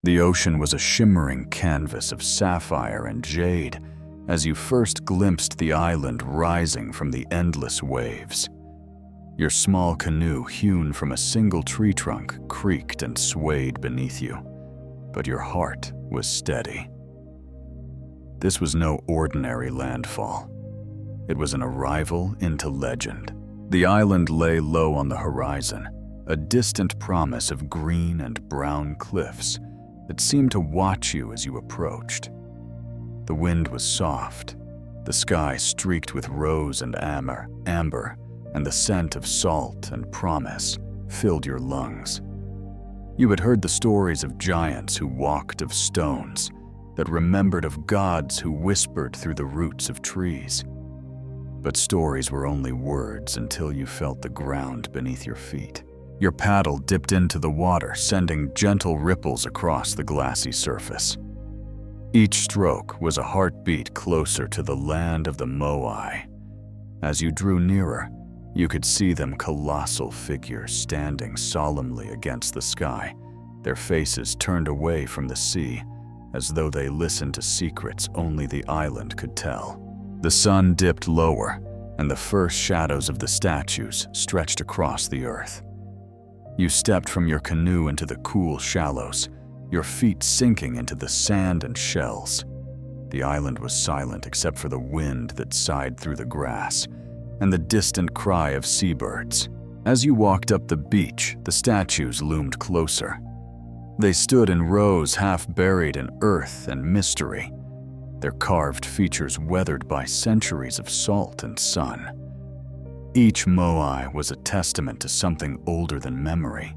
The ocean was a shimmering canvas of sapphire and jade as you first glimpsed the island rising from the endless waves. Your small canoe, hewn from a single tree trunk, creaked and swayed beneath you, but your heart was steady. This was no ordinary landfall. It was an arrival into legend. The island lay low on the horizon, a distant promise of green and brown cliffs that seemed to watch you as you approached. The wind was soft, the sky streaked with rose and amber, and the scent of salt and promise filled your lungs. You had heard the stories of giants who walked of stones, that remembered of gods who whispered through the roots of trees. But stories were only words until you felt the ground beneath your feet. Your paddle dipped into the water, sending gentle ripples across the glassy surface. Each stroke was a heartbeat closer to the land of the Moai. As you drew nearer, you could see them colossal figures standing solemnly against the sky, their faces turned away from the sea, as though they listened to secrets only the island could tell. The sun dipped lower, and the first shadows of the statues stretched across the earth. You stepped from your canoe into the cool shallows, your feet sinking into the sand and shells. The island was silent except for the wind that sighed through the grass and the distant cry of seabirds. As you walked up the beach, the statues loomed closer. They stood in rows half buried in earth and mystery, their carved features weathered by centuries of salt and sun. Each Moai was a testament to something older than memory,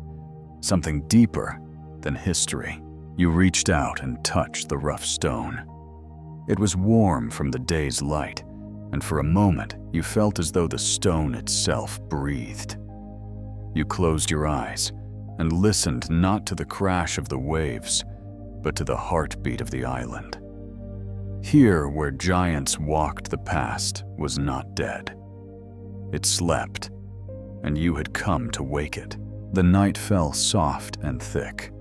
something deeper than history. You reached out and touched the rough stone. It was warm from the day's light, and for a moment you felt as though the stone itself breathed. You closed your eyes and listened not to the crash of the waves, but to the heartbeat of the island. Here, where giants walked the past, was not dead. It slept, and you had come to wake it. The night fell soft and thick.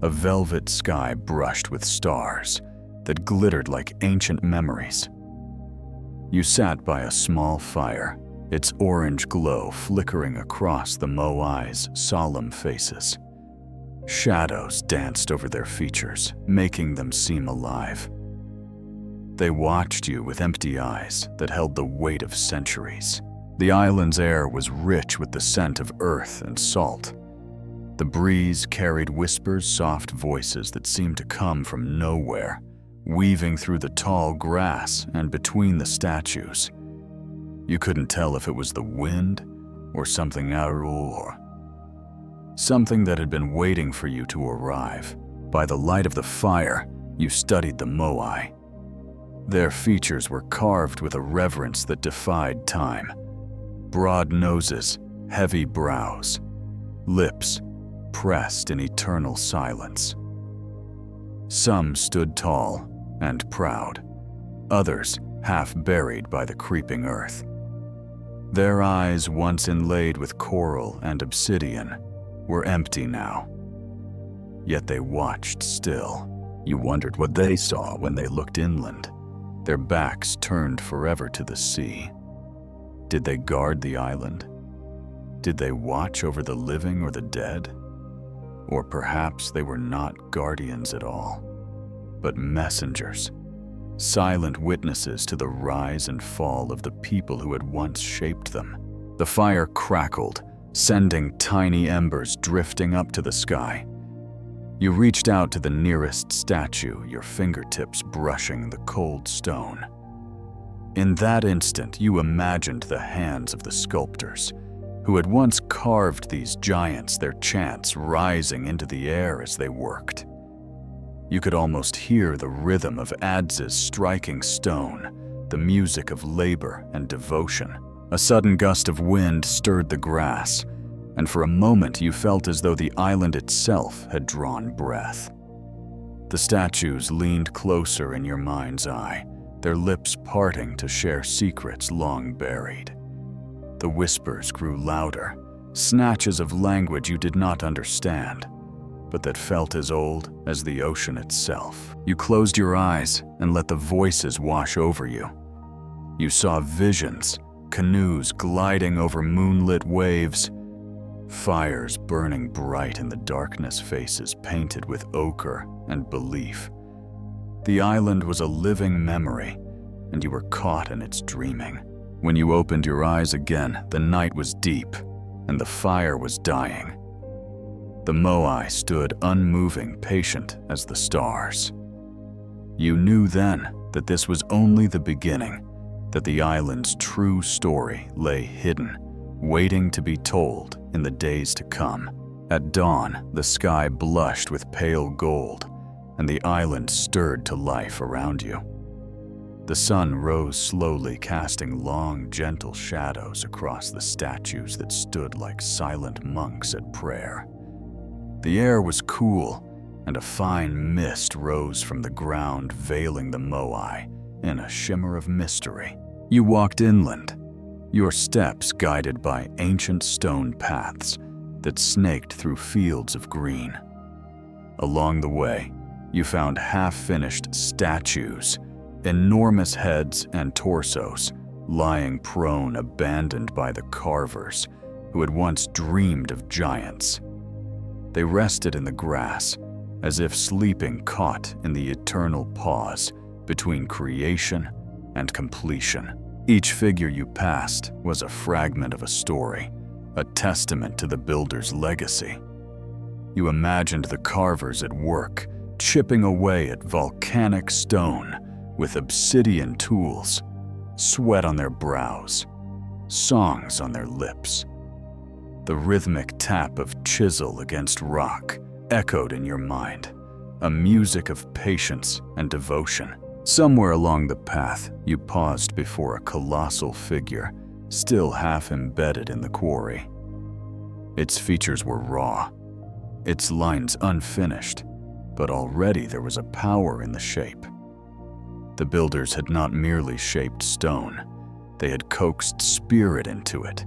A velvet sky brushed with stars that glittered like ancient memories. You sat by a small fire, its orange glow flickering across the Moai's solemn faces. Shadows danced over their features, making them seem alive. They watched you with empty eyes that held the weight of centuries. The island's air was rich with the scent of earth and salt. The breeze carried whispers, soft voices that seemed to come from nowhere, weaving through the tall grass and between the statues. You couldn't tell if it was the wind or something something that had been waiting for you to arrive. By the light of the fire, you studied the Moai. Their features were carved with a reverence that defied time. Broad noses, heavy brows, lips pressed in eternal silence. Some stood tall and proud, others half buried by the creeping earth. Their eyes, once inlaid with coral and obsidian, were empty now. Yet they watched still. You wondered what they saw when they looked inland, their backs turned forever to the sea. Did they guard the island? Did they watch over the living or the dead? Or perhaps they were not guardians at all, but messengers, silent witnesses to the rise and fall of the people who had once shaped them. The fire crackled, sending tiny embers drifting up to the sky. You reached out to the nearest statue, your fingertips brushing the cold stone. In that instant, you imagined the hands of the sculptors, who had once carved these giants, their chants rising into the air as they worked. You could almost hear the rhythm of adzes striking stone, the music of labor and devotion. A sudden gust of wind stirred the grass, and for a moment you felt as though the island itself had drawn breath. The statues leaned closer in your mind's eye, their lips parting to share secrets long buried. The whispers grew louder, snatches of language you did not understand, but that felt as old as the ocean itself. You closed your eyes and let the voices wash over you. You saw visions, canoes gliding over moonlit waves, fires burning bright in the darkness, faces painted with ochre and belief. The island was a living memory, and you were caught in its dreaming. When you opened your eyes again, the night was deep, and the fire was dying. The Moai stood unmoving, patient as the stars. You knew then that this was only the beginning, that the island's true story lay hidden, waiting to be told in the days to come. At dawn, the sky blushed with pale gold, and the island stirred to life around you. The sun rose slowly, casting long, gentle shadows across the statues that stood like silent monks at prayer. The air was cool, and a fine mist rose from the ground, veiling the Moai in a shimmer of mystery. You walked inland, your steps guided by ancient stone paths that snaked through fields of green. Along the way, you found half-finished statues, enormous heads and torsos, lying prone, abandoned by the carvers who had once dreamed of giants. They rested in the grass, as if sleeping, caught in the eternal pause between creation and completion. Each figure you passed was a fragment of a story, a testament to the builder's legacy. You imagined the carvers at work, chipping away at volcanic stone with obsidian tools, sweat on their brows, songs on their lips. The rhythmic tap of chisel against rock echoed in your mind, a music of patience and devotion. Somewhere along the path, you paused before a colossal figure, still half embedded in the quarry. Its features were raw, its lines unfinished, but already there was a power in the shape. The builders had not merely shaped stone, they had coaxed spirit into it,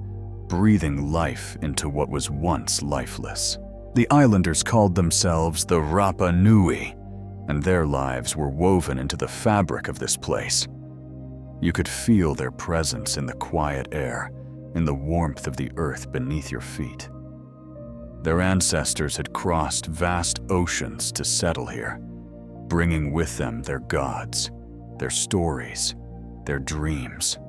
breathing life into what was once lifeless. The islanders called themselves the Rapa Nui, and their lives were woven into the fabric of this place. You could feel their presence in the quiet air, in the warmth of the earth beneath your feet. Their ancestors had crossed vast oceans to settle here, bringing with them their gods, their stories, their dreams.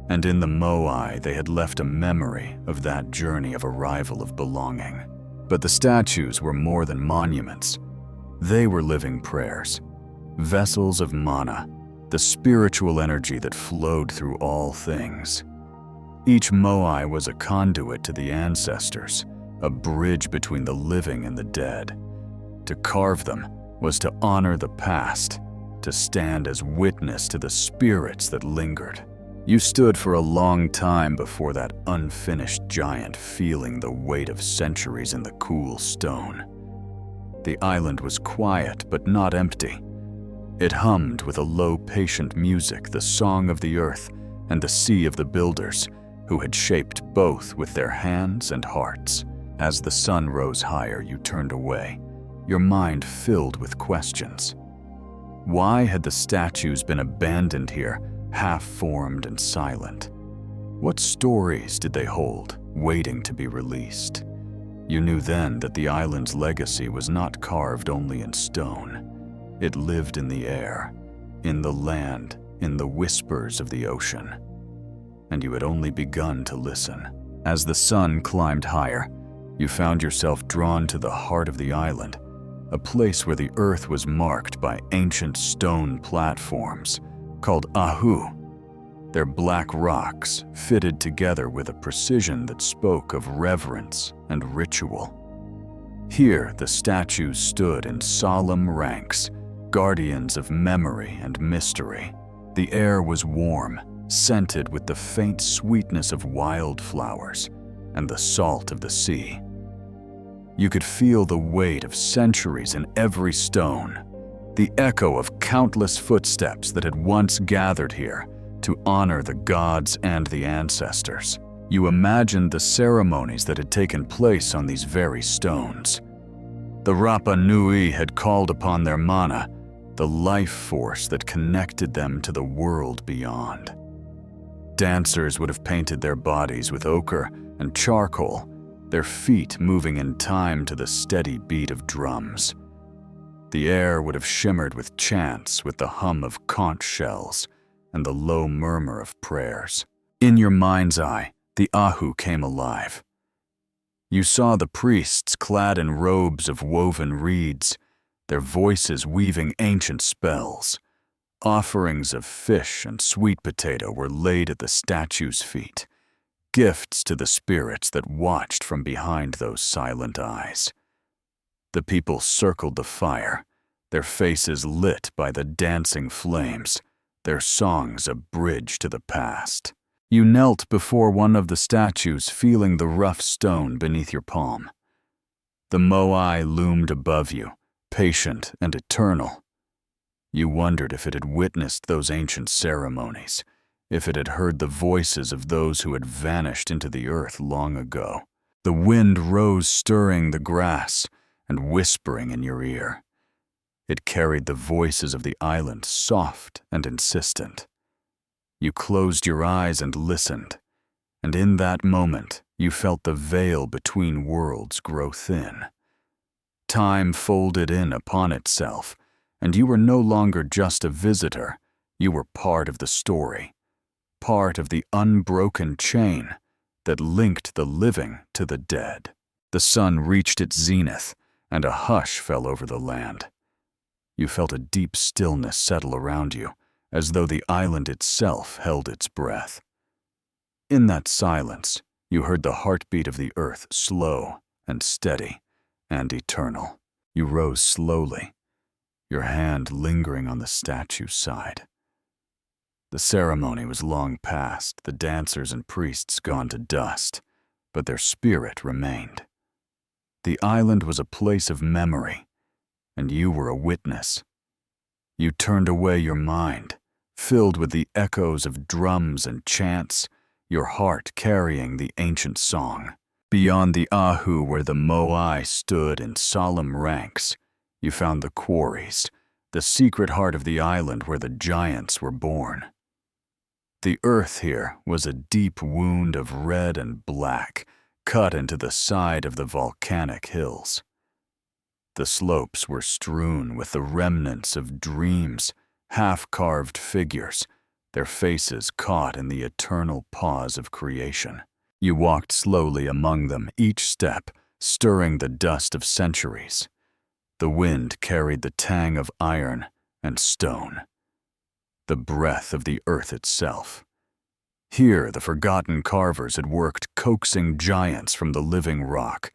And in the Moai, they had left a memory of that journey of arrival, of belonging. But the statues were more than monuments. They were living prayers, vessels of mana, the spiritual energy that flowed through all things. Each Moai was a conduit to the ancestors, a bridge between the living and the dead. To carve them was to honor the past, to stand as witness to the spirits that lingered. You stood for a long time before that unfinished giant, feeling the weight of centuries in the cool stone. The island was quiet but not empty. It hummed with a low, patient music, the song of the earth and the sea of the builders, who had shaped both with their hands and hearts. As the sun rose higher, you turned away, your mind filled with questions. Why had the statues been abandoned here, half-formed and silent? What stories did they hold, waiting to be released? You knew then that the island's legacy was not carved only in stone. It lived in the air, in the land, in the whispers of the ocean. And you had only begun to listen. As the sun climbed higher, you found yourself drawn to the heart of the island, a place where the earth was marked by ancient stone platforms called ahu. Their black rocks fitted together with a precision that spoke of reverence and ritual. Here, the statues stood in solemn ranks, guardians of memory and mystery. The air was warm, scented with the faint sweetness of wildflowers and the salt of the sea. You could feel the weight of centuries in every stone, the echo of countless footsteps that had once gathered here to honor the gods and the ancestors. You imagined the ceremonies that had taken place on these very stones. The Rapa Nui had called upon their mana, the life force that connected them to the world beyond. Dancers would have painted their bodies with ochre and charcoal, their feet moving in time to the steady beat of drums. The air would have shimmered with chants, with the hum of conch shells and the low murmur of prayers. In your mind's eye, the Ahu came alive. You saw the priests clad in robes of woven reeds, their voices weaving ancient spells. Offerings of fish and sweet potato were laid at the statue's feet, gifts to the spirits that watched from behind those silent eyes. The people circled the fire, their faces lit by the dancing flames, their songs a bridge to the past. You knelt before one of the statues, feeling the rough stone beneath your palm. The Moai loomed above you, patient and eternal. You wondered if it had witnessed those ancient ceremonies, if it had heard the voices of those who had vanished into the earth long ago. The wind rose, stirring the grass and whispering in your ear. It carried the voices of the island, soft and insistent. You closed your eyes and listened, and in that moment you felt the veil between worlds grow thin. Time folded in upon itself, and you were no longer just a visitor, you were part of the story, part of the unbroken chain that linked the living to the dead. The sun reached its zenith, and a hush fell over the land. You felt a deep stillness settle around you, as though the island itself held its breath. In that silence, you heard the heartbeat of the earth, slow and steady and eternal. You rose slowly, your hand lingering on the statue's side. The ceremony was long past, the dancers and priests gone to dust, but their spirit remained. The island was a place of memory, and you were a witness. You turned away your mind, filled with the echoes of drums and chants, your heart carrying the ancient song. Beyond the Ahu, where the Moai stood in solemn ranks, you found the quarries, the secret heart of the island where the giants were born. The earth here was a deep wound of red and black, cut into the side of the volcanic hills. The slopes were strewn with the remnants of dreams, half-carved figures, their faces caught in the eternal pause of creation. You walked slowly among them, each step stirring the dust of centuries. The wind carried the tang of iron and stone, the breath of the earth itself. Here the forgotten carvers had worked, coaxing giants from the living rock,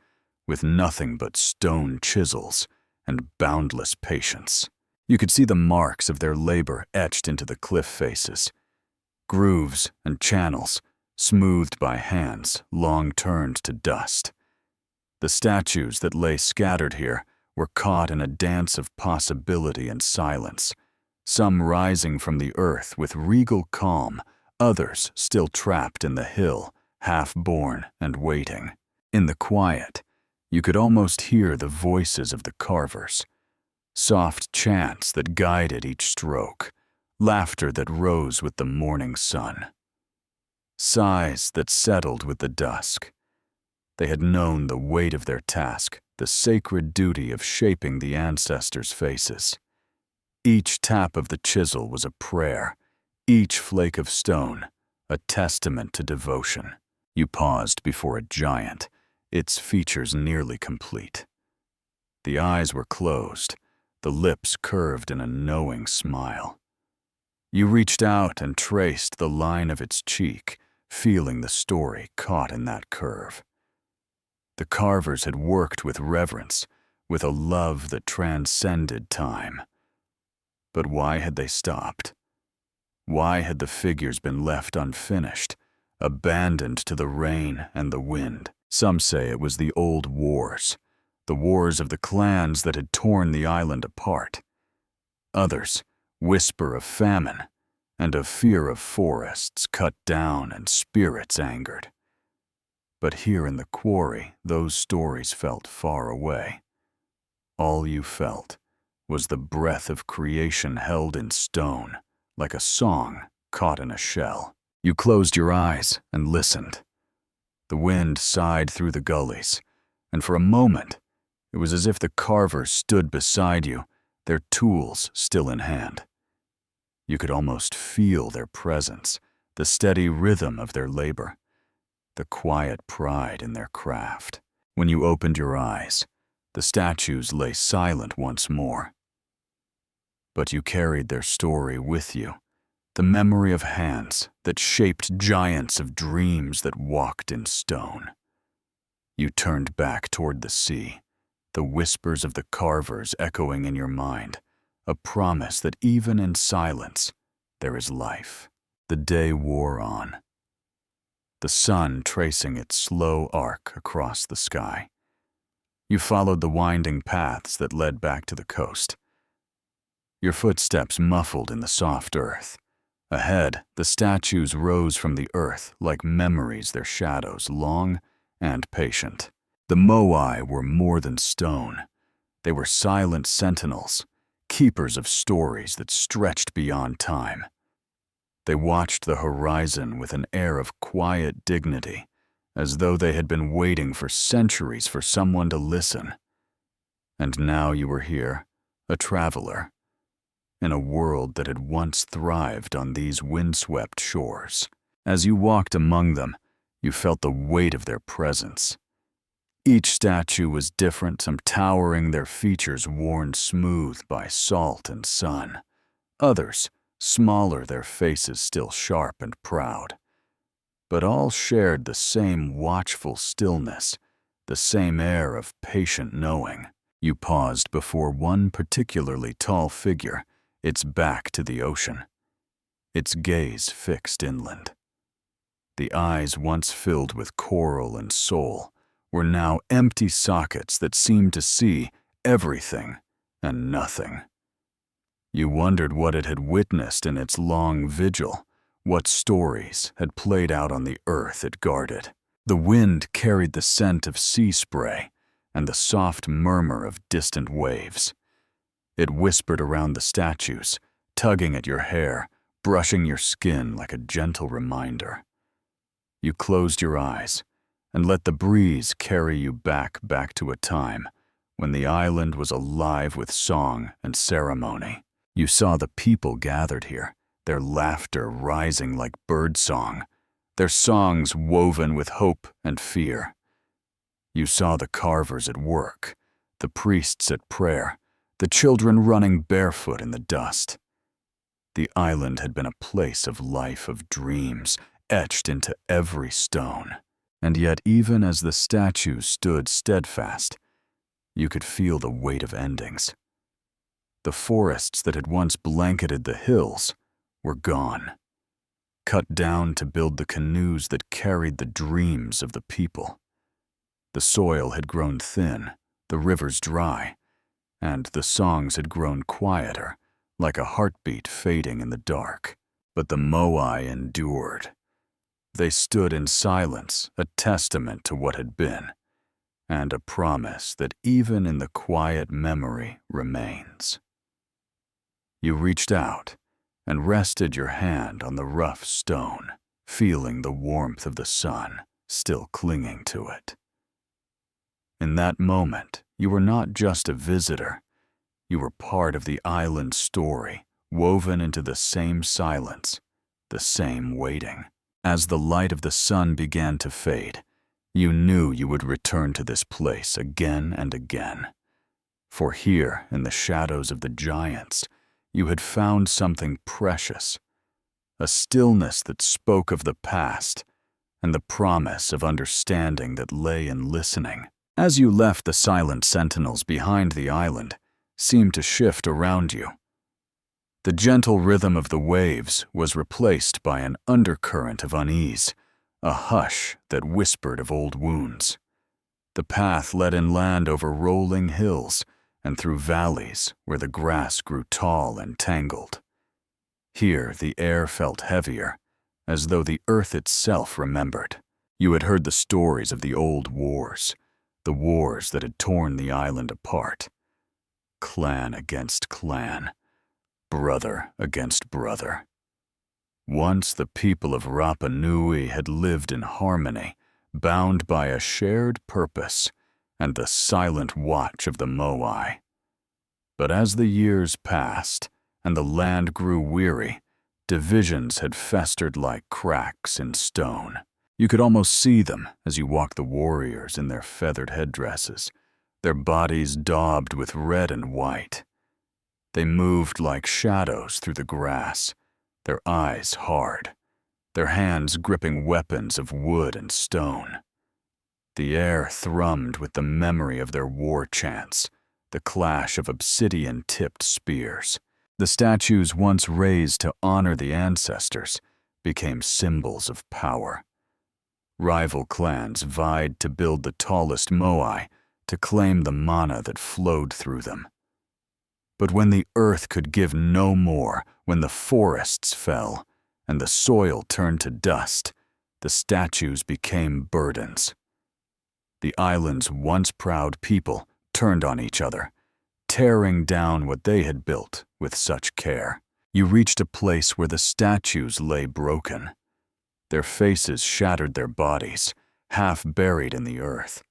with nothing but stone chisels and boundless patience. You could see the marks of their labor etched into the cliff faces, grooves and channels smoothed by hands long turned to dust. The statues that lay scattered here were caught in a dance of possibility and silence, some rising from the earth with regal calm, others still trapped in the hill, half-born and waiting. In the quiet, you could almost hear the voices of the carvers, soft chants that guided each stroke, laughter that rose with the morning sun, sighs that settled with the dusk. They had known the weight of their task, the sacred duty of shaping the ancestors' faces. Each tap of the chisel was a prayer, each flake of stone a testament to devotion. You paused before a giant, its features nearly complete. The eyes were closed, the lips curved in a knowing smile. You reached out and traced the line of its cheek, feeling the story caught in that curve. The carvers had worked with reverence, with a love that transcended time. But why had they stopped? Why had the figures been left unfinished, abandoned to the rain and the wind? Some say it was the old wars, the wars of the clans that had torn the island apart. Others whisper of famine and of fear of forests cut down and spirits angered. But here in the quarry, those stories felt far away. All you felt was the breath of creation held in stone, like a song caught in a shell. You closed your eyes and listened. The wind sighed through the gullies, and for a moment, it was as if the carvers stood beside you, their tools still in hand. You could almost feel their presence, the steady rhythm of their labor, the quiet pride in their craft. When you opened your eyes, the statues lay silent once more. But you carried their story with you, the memory of hands that shaped giants of dreams that walked in stone. You turned back toward the sea, the whispers of the carvers echoing in your mind, a promise that even in silence, there is life. The day wore on, the sun tracing its slow arc across the sky. You followed the winding paths that led back to the coast, your footsteps muffled in the soft earth. Ahead, the statues rose from the earth like memories, their shadows long and patient. The Moai were more than stone. They were silent sentinels, keepers of stories that stretched beyond time. They watched the horizon with an air of quiet dignity, as though they had been waiting for centuries for someone to listen. And now you were here, a traveler, in a world that had once thrived on these windswept shores. As you walked among them, you felt the weight of their presence. Each statue was different, some towering, their features worn smooth by salt and sun. Others, smaller, their faces still sharp and proud. But all shared the same watchful stillness, the same air of patient knowing. You paused before one particularly tall figure, its back to the ocean, its gaze fixed inland. The eyes once filled with coral and soul were now empty sockets that seemed to see everything and nothing. You wondered what it had witnessed in its long vigil, what stories had played out on the earth it guarded. The wind carried the scent of sea spray and the soft murmur of distant waves. It whispered around the statues, tugging at your hair, brushing your skin like a gentle reminder. You closed your eyes and let the breeze carry you back to a time when the island was alive with song and ceremony. You saw the people gathered here, their laughter rising like birdsong, their songs woven with hope and fear. You saw the carvers at work, the priests at prayer, the children running barefoot in the dust. The island had been a place of life, of dreams, etched into every stone. And yet, even as the statues stood steadfast, you could feel the weight of endings. The forests that had once blanketed the hills were gone, cut down to build the canoes that carried the dreams of the people. The soil had grown thin, the rivers dry, and the songs had grown quieter, like a heartbeat fading in the dark. But the Moai endured. They stood in silence, a testament to what had been, and a promise that even in the quiet memory remains. You reached out and rested your hand on the rough stone, feeling the warmth of the sun still clinging to it. In that moment, you were not just a visitor. You were part of the island's story, woven into the same silence, the same waiting. As the light of the sun began to fade, you knew you would return to this place again and again. For here, in the shadows of the giants, you had found something precious, a stillness that spoke of the past and the promise of understanding that lay in listening. As you left, the silent sentinels behind the island seemed to shift around you. The gentle rhythm of the waves was replaced by an undercurrent of unease, a hush that whispered of old wounds. The path led inland over rolling hills and through valleys where the grass grew tall and tangled. Here the air felt heavier, as though the earth itself remembered. You had heard the stories of the old wars, the wars that had torn the island apart. clan against clan, brother against brother. Once the people of Rapa Nui had lived in harmony, bound by a shared purpose and the silent watch of the Moai. But as the years passed and the land grew weary, divisions had festered like cracks in stone. You could almost see them as you walked the warriors in their feathered headdresses, their bodies daubed with red and white. They moved like shadows through the grass, their eyes hard, their hands gripping weapons of wood and stone. The air thrummed with the memory of their war chants, the clash of obsidian-tipped spears. The statues once raised to honor the ancestors became symbols of power. Rival clans vied to build the tallest Moai to claim the mana that flowed through them. But when the earth could give no more, when the forests fell and the soil turned to dust, the statues became burdens. The island's once proud people turned on each other, tearing down what they had built with such care. You reached a place where the statues lay broken. Their faces shattered their bodies, half buried in the earth.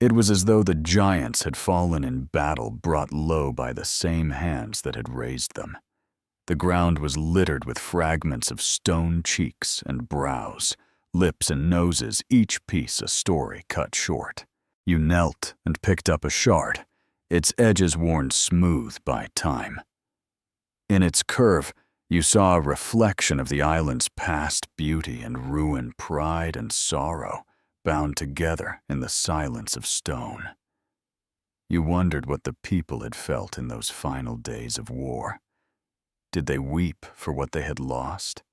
It was as though the giants had fallen in battle brought low by the same hands that had raised them. The ground was littered with fragments of stone cheeks and brows, lips and noses, each piece a story cut short. You knelt and picked up a shard, its edges worn smooth by time. In its curve, you saw a reflection of the island's past beauty and ruin, pride and sorrow, bound together in the silence of stone. You wondered what the people had felt in those final days of war. Did they weep for what they had lost?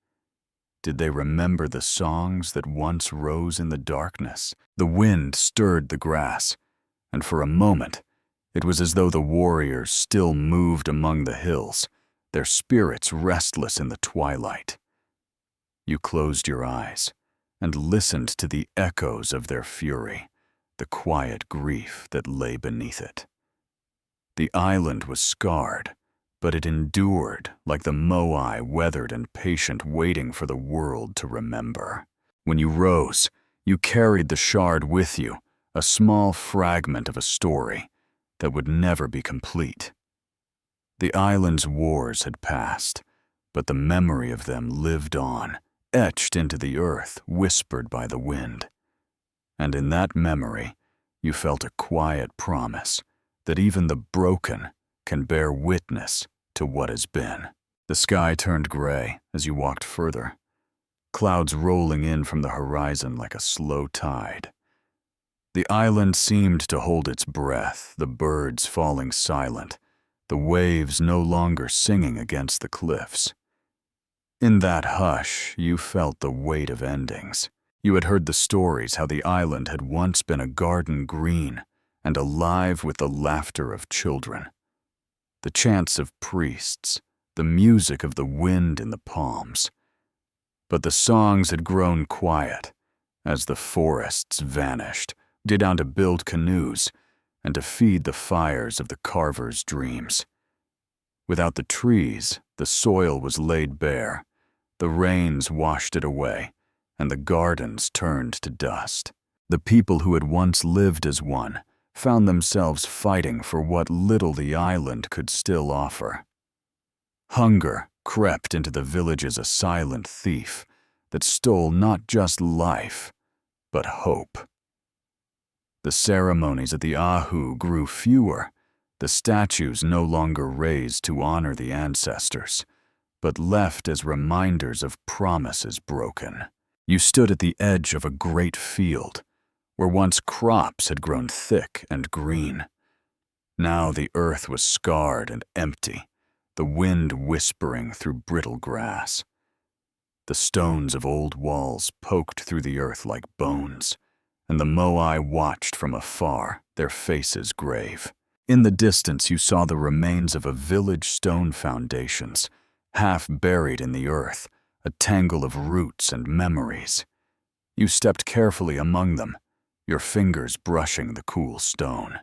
Did they remember the songs that once rose in the darkness? The wind stirred the grass, and for a moment, it was as though the warriors still moved among the hills, their spirits restless in the twilight. You closed your eyes and listened to the echoes of their fury, the quiet grief that lay beneath it. The island was scarred, but it endured like the Moai, weathered and patient, waiting for the world to remember. When you rose, you carried the shard with you, a small fragment of a story that would never be complete. The island's wars had passed, but the memory of them lived on, etched into the earth, whispered by the wind. And in that memory, you felt a quiet promise that even the broken can bear witness to what has been. The sky turned gray as you walked further, clouds rolling in from the horizon like a slow tide. The island seemed to hold its breath, the birds falling silent, the waves no longer singing against the cliffs. In that hush, you felt the weight of endings. You had heard the stories how the island had once been a garden green and alive with the laughter of children, the chants of priests, the music of the wind in the palms. But the songs had grown quiet as the forests vanished, down to build canoes and to feed the fires of the carvers' dreams. Without the trees, the soil was laid bare, the rains washed it away, and the gardens turned to dust. The people who had once lived as one found themselves fighting for what little the island could still offer. Hunger crept into the village as a silent thief that stole not just life, but hope. The ceremonies at the Ahu grew fewer, the statues no longer raised to honor the ancestors, but left as reminders of promises broken. You stood at the edge of a great field, where once crops had grown thick and green. Now the earth was scarred and empty, the wind whispering through brittle grass. The stones of old walls poked through the earth like bones, and the Moai watched from afar, their faces grave. In the distance you saw the remains of a village stone foundations, half buried in the earth, a tangle of roots and memories. You stepped carefully among them, your fingers brushing the cool stone.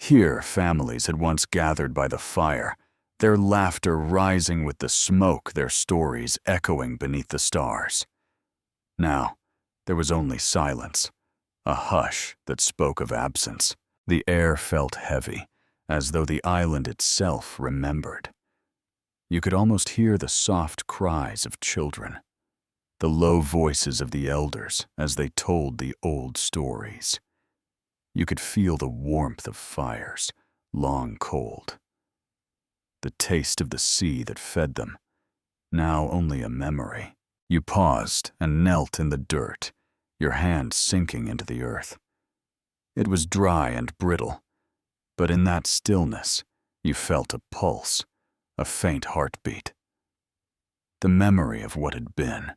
Here, families had once gathered by the fire, their laughter rising with the smoke, their stories echoing beneath the stars. Now, there was only silence, a hush that spoke of absence. The air felt heavy, as though the island itself remembered. You could almost hear the soft cries of children, the low voices of the elders as they told the old stories. You could feel the warmth of fires, long cold. The taste of the sea that fed them, now only a memory. You paused and knelt in the dirt, your hand sinking into the earth. It was dry and brittle, but in that stillness, you felt a pulse, a faint heartbeat. The memory of what had been.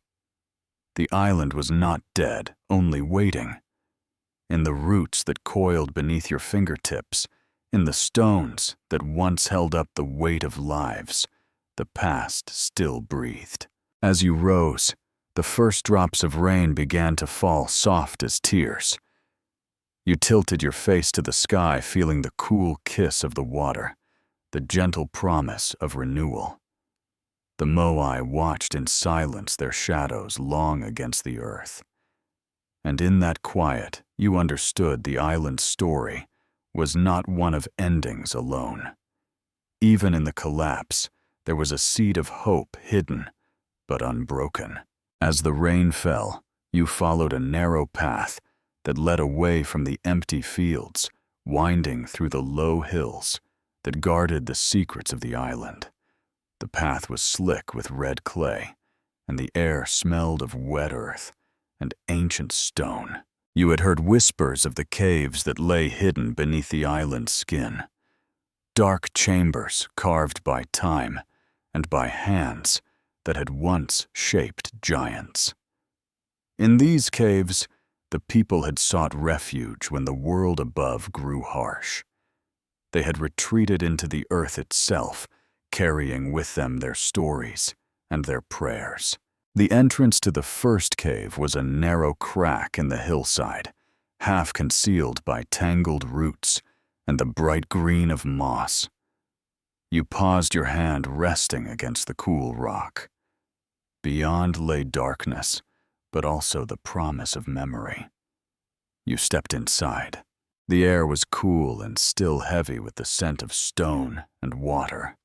The island was not dead, only waiting. In the roots that coiled beneath your fingertips, in the stones that once held up the weight of lives, the past still breathed. As you rose, the first drops of rain began to fall soft as tears. You tilted your face to the sky, feeling the cool kiss of the water, the gentle promise of renewal. The Moai watched in silence, their shadows long against the earth. And in that quiet, you understood the island's story was not one of endings alone. Even in the collapse, there was a seed of hope hidden, but unbroken. As the rain fell, you followed a narrow path that led away from the empty fields, winding through the low hills that guarded the secrets of the island. The path was slick with red clay, and the air smelled of wet earth and ancient stone. You had heard whispers of the caves that lay hidden beneath the island's skin, dark chambers carved by time and by hands that had once shaped giants. In these caves, the people had sought refuge when the world above grew harsh. They had retreated into the earth itself, carrying with them their stories and their prayers. The entrance to the first cave was a narrow crack in the hillside, half concealed by tangled roots and the bright green of moss. You paused, your hand resting against the cool rock. Beyond lay darkness, but also the promise of memory. You stepped inside. The air was cool and still heavy with the scent of stone and water.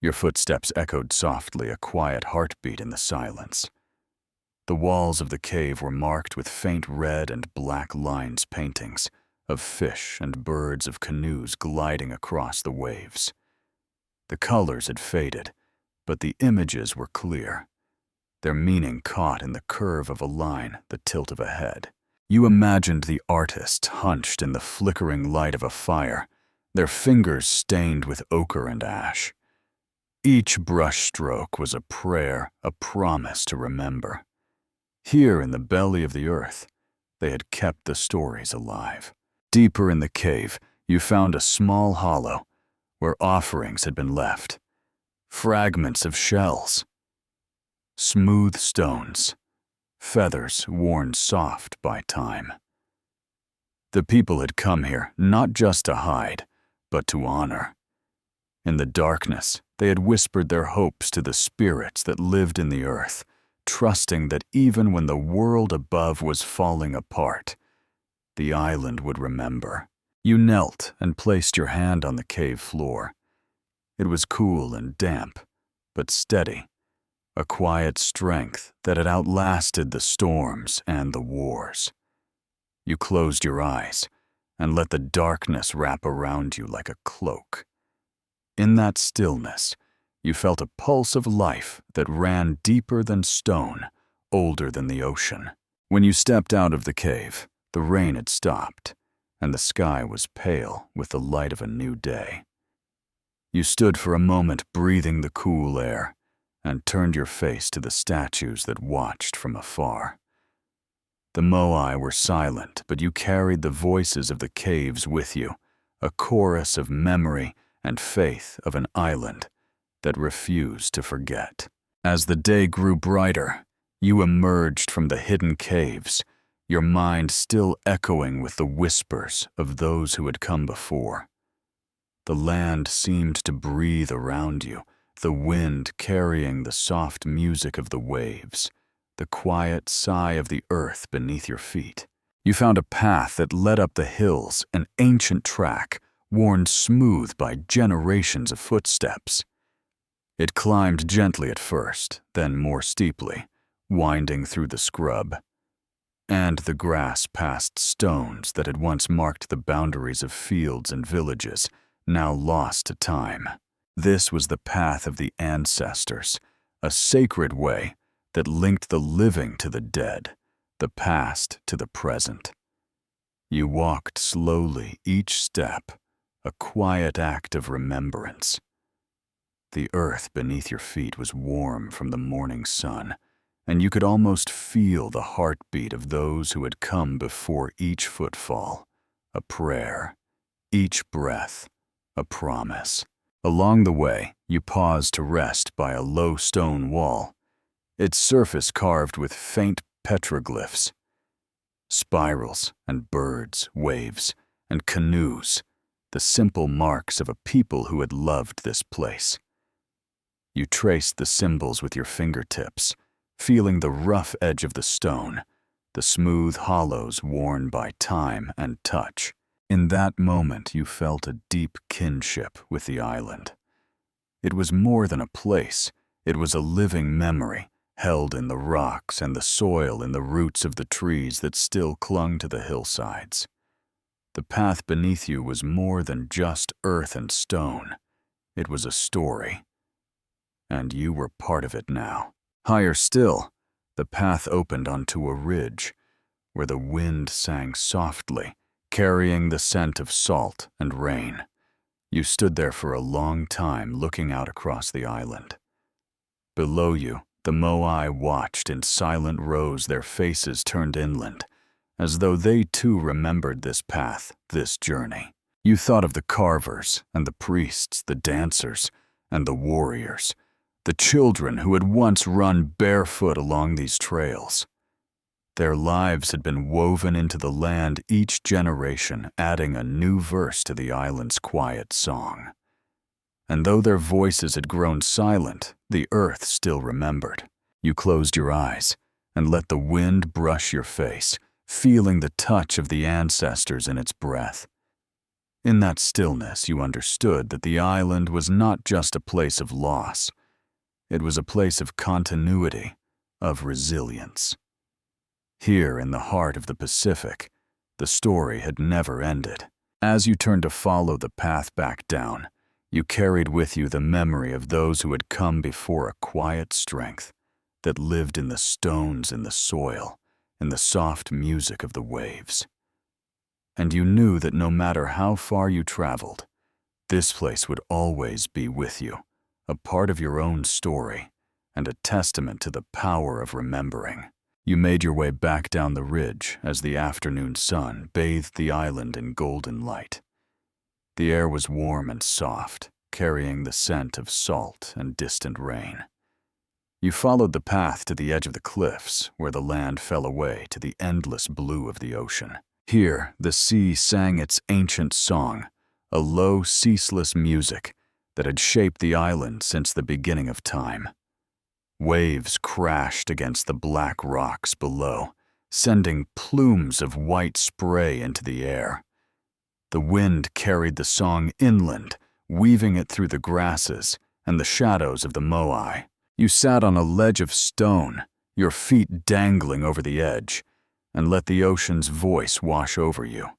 Your footsteps echoed softly, a quiet heartbeat in the silence. The walls of the cave were marked with faint red and black lines, paintings of fish and birds, of canoes gliding across the waves. The colors had faded, but the images were clear, their meaning caught in the curve of a line, the tilt of a head. You imagined the artist hunched in the flickering light of a fire, their fingers stained with ochre and ash. Each brushstroke was a prayer, a promise to remember. Here in the belly of the earth, they had kept the stories alive. Deeper in the cave, you found a small hollow where offerings had been left. Fragments of shells, smooth stones, feathers worn soft by time. The people had come here not just to hide, but to honor. In the darkness, they had whispered their hopes to the spirits that lived in the earth, trusting that even when the world above was falling apart, the island would remember. You knelt and placed your hand on the cave floor. It was cool and damp, but steady, a quiet strength that had outlasted the storms and the wars. You closed your eyes and let the darkness wrap around you like a cloak. In that stillness, you felt a pulse of life that ran deeper than stone, older than the ocean. When you stepped out of the cave, the rain had stopped, and the sky was pale with the light of a new day. You stood for a moment breathing the cool air, and turned your face to the statues that watched from afar. The Moai were silent, but you carried the voices of the caves with you, a chorus of memory and faith of an island that refused to forget. As the day grew brighter, you emerged from the hidden caves, your mind still echoing with the whispers of those who had come before. The land seemed to breathe around you, the wind carrying the soft music of the waves, the quiet sigh of the earth beneath your feet. You found a path that led up the hills, an ancient track, worn smooth by generations of footsteps. It climbed gently at first, then more steeply, winding through the scrub. And the grass past stones that had once marked the boundaries of fields and villages, now lost to time. This was the path of the ancestors, a sacred way that linked the living to the dead, the past to the present. You walked slowly each step, a quiet act of remembrance. The earth beneath your feet was warm from the morning sun, and you could almost feel the heartbeat of those who had come before each footfall, a prayer, each breath, a promise. Along the way, you paused to rest by a low stone wall, its surface carved with faint petroglyphs. Spirals and birds, waves, and canoes, the simple marks of a people who had loved this place. You traced the symbols with your fingertips, feeling the rough edge of the stone, the smooth hollows worn by time and touch. In that moment, you felt a deep kinship with the island. It was more than a place, it was a living memory, held in the rocks and the soil in the roots of the trees that still clung to the hillsides. The path beneath you was more than just earth and stone. It was a story. And you were part of it now. Higher still, the path opened onto a ridge, where the wind sang softly, carrying the scent of salt and rain. You stood there for a long time, looking out across the island. Below you, the Moai watched in silent rows, their faces turned inland, as though they too remembered this path, this journey. You thought of the carvers and the priests, the dancers and the warriors, the children who had once run barefoot along these trails. Their lives had been woven into the land, each generation adding a new verse to the island's quiet song. And though their voices had grown silent, the earth still remembered. You closed your eyes and let the wind brush your face, feeling the touch of the ancestors in its breath. In that stillness, you understood that the island was not just a place of loss. It was a place of continuity, of resilience. Here in the heart of the Pacific, the story had never ended. As you turned to follow the path back down, you carried with you the memory of those who had come before, a quiet strength that lived in the stones, in the soil, in the soft music of the waves. And you knew that no matter how far you traveled, this place would always be with you, a part of your own story, and a testament to the power of remembering. You made your way back down the ridge as the afternoon sun bathed the island in golden light. The air was warm and soft, carrying the scent of salt and distant rain. You followed the path to the edge of the cliffs, where the land fell away to the endless blue of the ocean. Here, the sea sang its ancient song, a low, ceaseless music that had shaped the island since the beginning of time. Waves crashed against the black rocks below, sending plumes of white spray into the air. The wind carried the song inland, weaving it through the grasses and the shadows of the Moai. You sat on a ledge of stone, your feet dangling over the edge, and let the ocean's voice wash over you.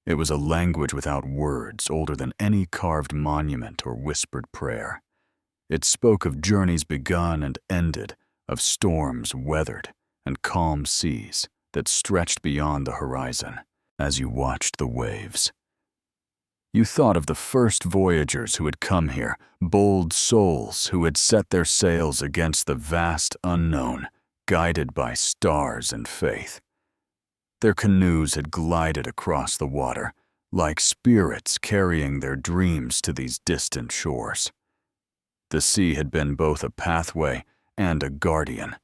It was a language without words, older than any carved monument or whispered prayer. It spoke of journeys begun and ended, of storms weathered, and calm seas that stretched beyond the horizon. As you watched the waves, you thought of the first voyagers who had come here, bold souls who had set their sails against the vast unknown, guided by stars and faith. Their canoes had glided across the water, like spirits carrying their dreams to these distant shores. The sea had been both a pathway and a guardian,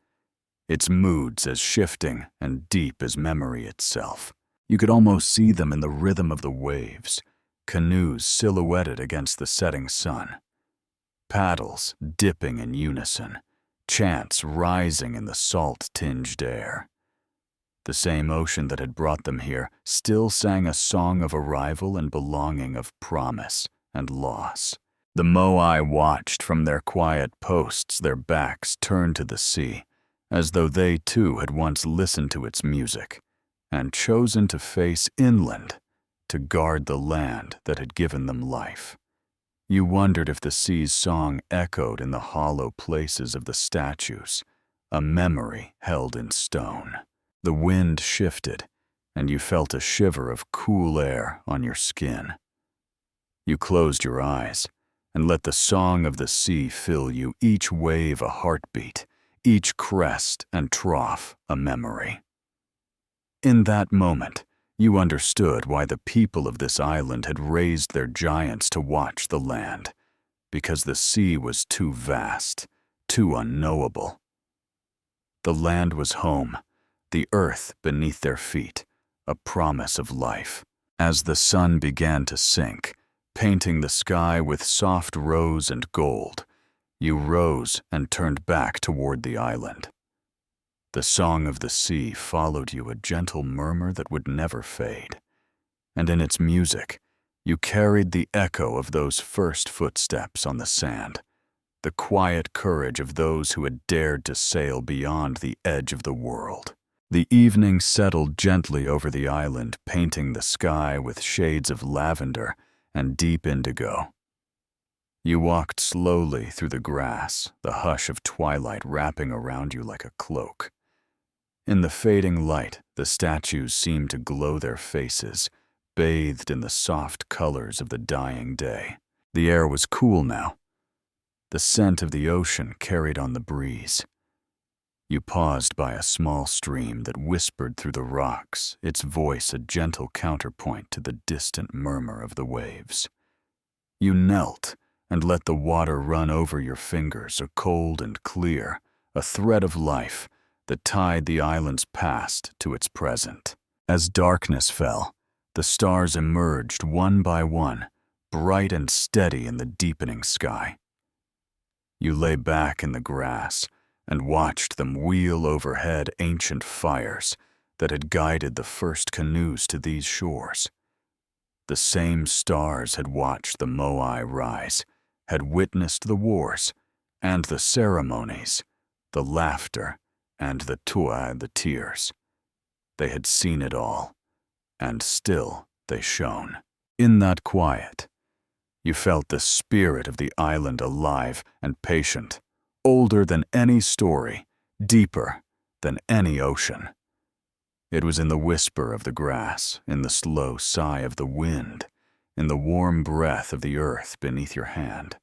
its moods as shifting and deep as memory itself. You could almost see them in the rhythm of the waves, canoes silhouetted against the setting sun, paddles dipping in unison, chants rising in the salt-tinged air. The same ocean that had brought them here still sang a song of arrival and belonging, of promise and loss. The Moai watched from their quiet posts, their backs turned to the sea, as though they too had once listened to its music and chosen to face inland to guard the land that had given them life. You wondered if the sea's song echoed in the hollow places of the statues, a memory held in stone. The wind shifted, and you felt a shiver of cool air on your skin. You closed your eyes and let the song of the sea fill you, each wave a heartbeat, each crest and trough a memory. In that moment, you understood why the people of this island had raised their giants to watch the land, because the sea was too vast, too unknowable. The land was home, the earth beneath their feet, a promise of life. As the sun began to sink, painting the sky with soft rose and gold, you rose and turned back toward the island. The song of the sea followed you, a gentle murmur that would never fade. And in its music, you carried the echo of those first footsteps on the sand, the quiet courage of those who had dared to sail beyond the edge of the world. The evening settled gently over the island, painting the sky with shades of lavender and deep indigo. You walked slowly through the grass, the hush of twilight wrapping around you like a cloak. In the fading light, the statues seemed to glow their faces, bathed in the soft colors of the dying day. The air was cool now. The scent of the ocean carried on the breeze. You paused by a small stream that whispered through the rocks, its voice a gentle counterpoint to the distant murmur of the waves. You knelt and let the water run over your fingers, a cold and clear, a thread of life that tied the island's past to its present. As darkness fell, the stars emerged one by one, bright and steady in the deepening sky. You lay back in the grass and watched them wheel overhead ancient fires that had guided the first canoes to these shores. The same stars had watched the Moai rise, had witnessed the wars and the ceremonies, the laughter and the tears. They had seen it all, and still they shone. In that quiet, you felt the spirit of the island alive and patient, older than any story, deeper than any ocean. It was in the whisper of the grass, in the slow sigh of the wind, in the warm breath of the earth beneath your hand.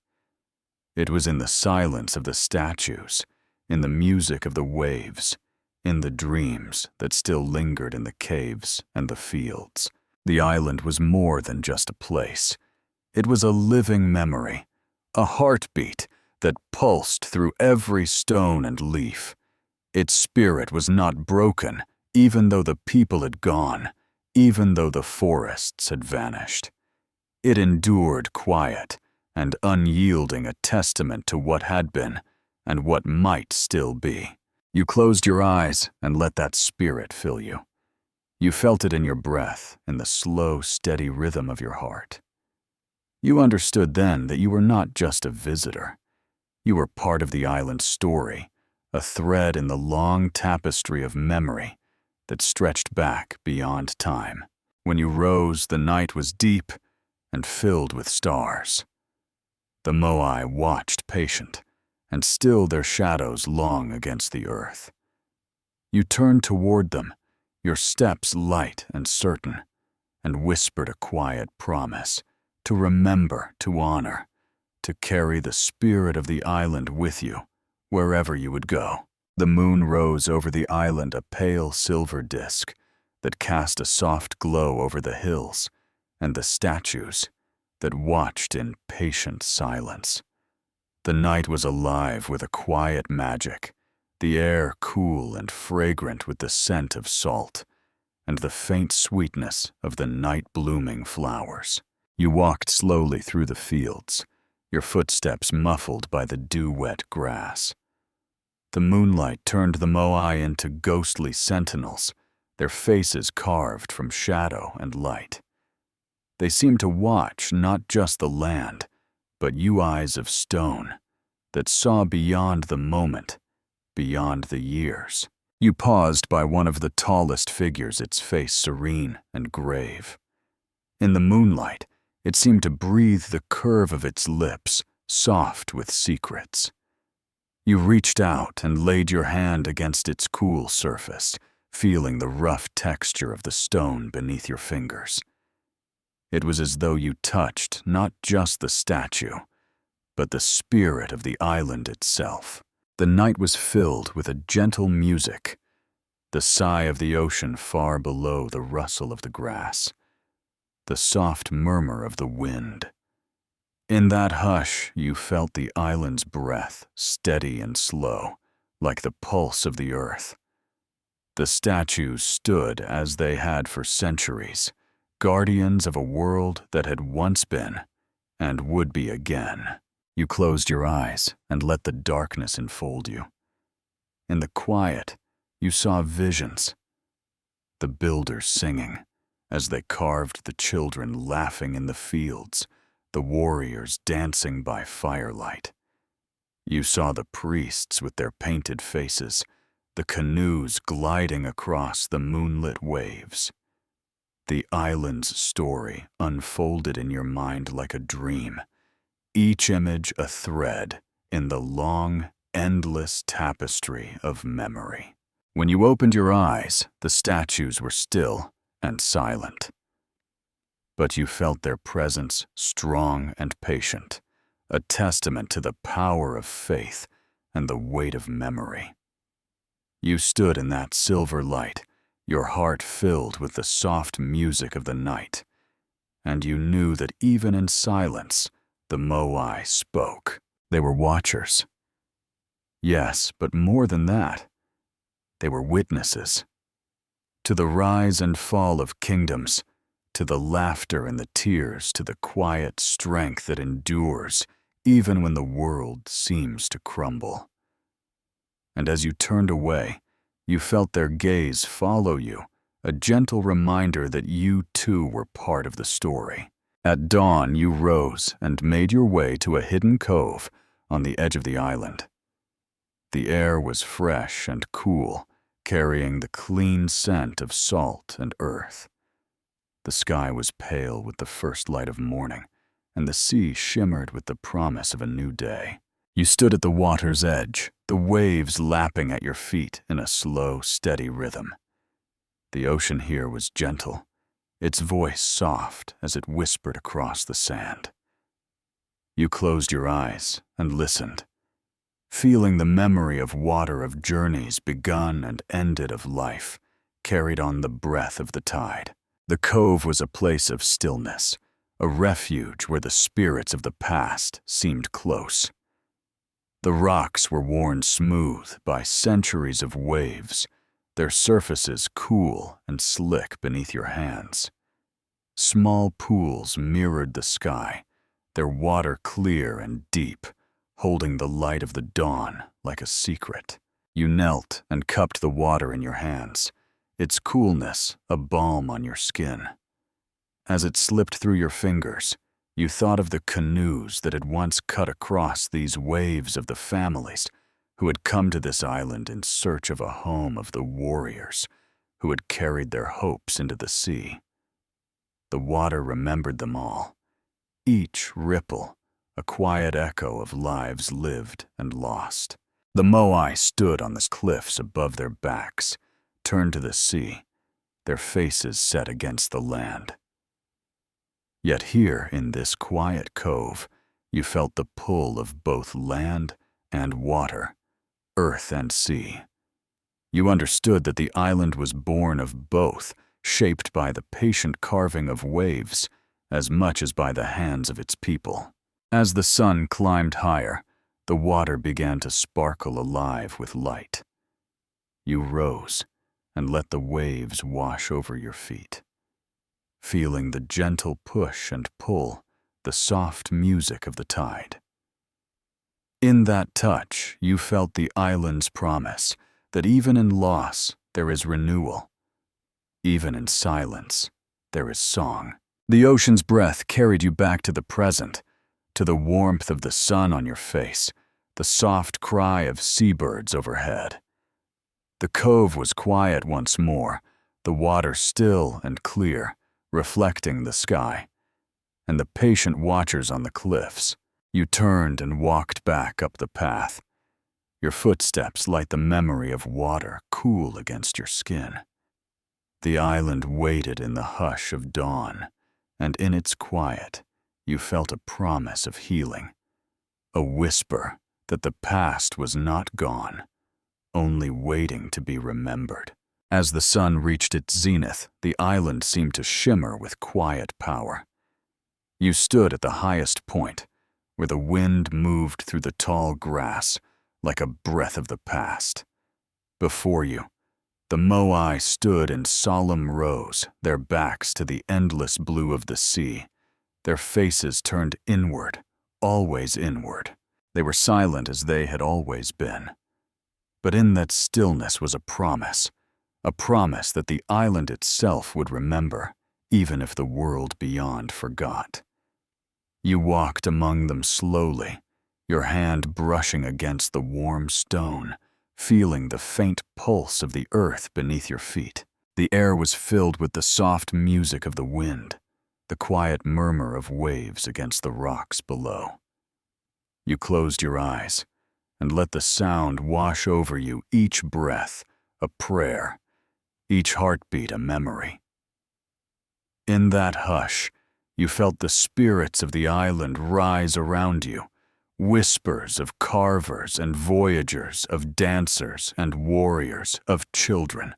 It was in the silence of the statues, in the music of the waves, in the dreams that still lingered in the caves and the fields. The island was more than just a place. It was a living memory, a heartbeat that pulsed through every stone and leaf. Its spirit was not broken, even though the people had gone, even though the forests had vanished. It endured quiet and unyielding, a testament to what had been and what might still be. You closed your eyes and let that spirit fill you. You felt it in your breath, in the slow, steady rhythm of your heart. You understood then that you were not just a visitor. You were part of the island's story, a thread in the long tapestry of memory that stretched back beyond time. When you rose, the night was deep and filled with stars. The Moai watched patient, and still their shadows long against the earth. You turned toward them, your steps light and certain, and whispered a quiet promise to remember, to honor, to carry the spirit of the island with you wherever you would go. The moon rose over the island, a pale silver disk that cast a soft glow over the hills and the statues that watched in patient silence. The night was alive with a quiet magic, the air cool and fragrant with the scent of salt and the faint sweetness of the night-blooming flowers. You walked slowly through the fields, your footsteps muffled by the dew-wet grass. The moonlight turned the Moai into ghostly sentinels, their faces carved from shadow and light. They seemed to watch not just the land, but you eyes of stone that saw beyond the moment, beyond the years. You paused by one of the tallest figures, its face serene and grave. In the moonlight, it seemed to breathe the curve of its lips, soft with secrets. You reached out and laid your hand against its cool surface, feeling the rough texture of the stone beneath your fingers. It was as though you touched not just the statue, but the spirit of the island itself. The night was filled with a gentle music, the sigh of the ocean far below the rustle of the grass, the soft murmur of the wind. In that hush, you felt the island's breath, steady and slow, like the pulse of the earth. The statues stood as they had for centuries, guardians of a world that had once been and would be again. You closed your eyes and let the darkness enfold you. In the quiet, you saw visions. The builders singing, as they carved the children laughing in the fields, the warriors dancing by firelight. You saw the priests with their painted faces, the canoes gliding across the moonlit waves. The island's story unfolded in your mind like a dream, each image a thread in the long, endless tapestry of memory. When you opened your eyes, the statues were still and silent. But you felt their presence strong and patient, a testament to the power of faith and the weight of memory. You stood in that silver light, your heart filled with the soft music of the night, and you knew that even in silence, the Moai spoke. They were watchers. Yes, but more than that, they were witnesses. To the rise and fall of kingdoms, to the laughter and the tears, to the quiet strength that endures even when the world seems to crumble. And as you turned away, you felt their gaze follow you, a gentle reminder that you too were part of the story. At dawn, you rose and made your way to a hidden cove on the edge of the island. The air was fresh and cool, carrying the clean scent of salt and earth. The sky was pale with the first light of morning, and the sea shimmered with the promise of a new day. You stood at the water's edge, the waves lapping at your feet in a slow, steady rhythm. The ocean here was gentle, its voice soft as it whispered across the sand. You closed your eyes and listened, feeling the memory of water, of journeys begun and ended, of life carried on the breath of the tide. The cove was a place of stillness, a refuge where the spirits of the past seemed close. The rocks were worn smooth by centuries of waves, their surfaces cool and slick beneath your hands. Small pools mirrored the sky, their water clear and deep, holding the light of the dawn like a secret. You knelt and cupped the water in your hands, its coolness a balm on your skin. As it slipped through your fingers, you thought of the canoes that had once cut across these waves, of the families who had come to this island in search of a home, of the warriors who had carried their hopes into the sea. The water remembered them all, each ripple a quiet echo of lives lived and lost. The Moai stood on the cliffs above their backs, turned to the sea, their faces set against the land. Yet here in this quiet cove, you felt the pull of both land and water, earth and sea. You understood that the island was born of both, shaped by the patient carving of waves as much as by the hands of its people. As the sun climbed higher, the water began to sparkle alive with light. You rose and let the waves wash over your feet, feeling the gentle push and pull, the soft music of the tide. In that touch, you felt the island's promise that even in loss, there is renewal. Even in silence, there is song. The ocean's breath carried you back to the present, to the warmth of the sun on your face, the soft cry of seabirds overhead. The cove was quiet once more, the water still and clear, reflecting the sky, and the patient watchers on the cliffs. You turned and walked back up the path. Your footsteps light the memory of water cool against your skin. The island waited in the hush of dawn, and in its quiet, you felt a promise of healing, a whisper that the past was not gone, only waiting to be remembered. As the sun reached its zenith, the island seemed to shimmer with quiet power. You stood at the highest point, where the wind moved through the tall grass like a breath of the past. Before you, the Moai stood in solemn rows, their backs to the endless blue of the sea, their faces turned inward, always inward. They were silent as they had always been. But in that stillness was a promise that the island itself would remember, even if the world beyond forgot. You walked among them slowly, your hand brushing against the warm stone, feeling the faint pulse of the earth beneath your feet. The air was filled with the soft music of the wind, the quiet murmur of waves against the rocks below. You closed your eyes and let the sound wash over you, each breath a prayer, each heartbeat a memory. In that hush, you felt the spirits of the island rise around you, whispers of carvers and voyagers, of dancers and warriors, of children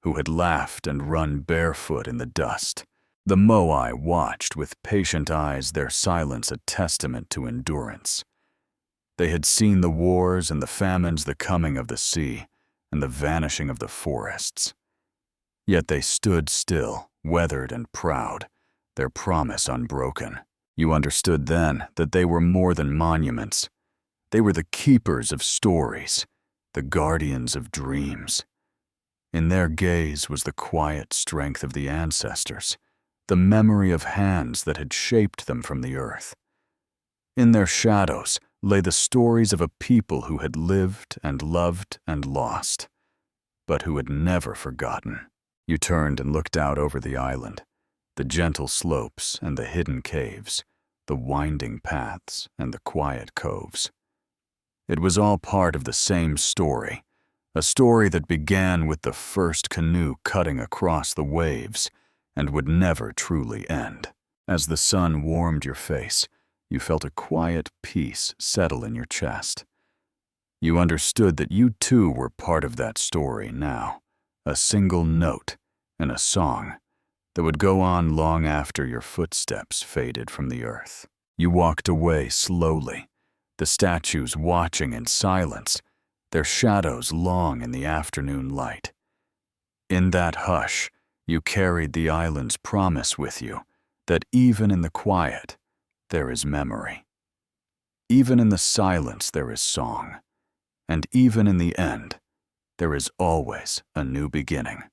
who had laughed and run barefoot in the dust. The Moai watched with patient eyes, their silence a testament to endurance. They had seen the wars and the famines, the coming of the sea, and the vanishing of the forests. Yet they stood still, weathered and proud, their promise unbroken. You understood then that they were more than monuments. They were the keepers of stories, the guardians of dreams. In their gaze was the quiet strength of the ancestors, the memory of hands that had shaped them from the earth. In their shadows lay the stories of a people who had lived and loved and lost, but who had never forgotten. You turned and looked out over the island, the gentle slopes and the hidden caves, the winding paths and the quiet coves. It was all part of the same story, a story that began with the first canoe cutting across the waves and would never truly end. As the sun warmed your face, you felt a quiet peace settle in your chest. You understood that you too were part of that story now, a single note in a song that would go on long after your footsteps faded from the earth. You walked away slowly, the statues watching in silence, their shadows long in the afternoon light. In that hush, you carried the island's promise with you that even in the quiet, there is memory. Even in the silence, there is song. And even in the end, there is always a new beginning.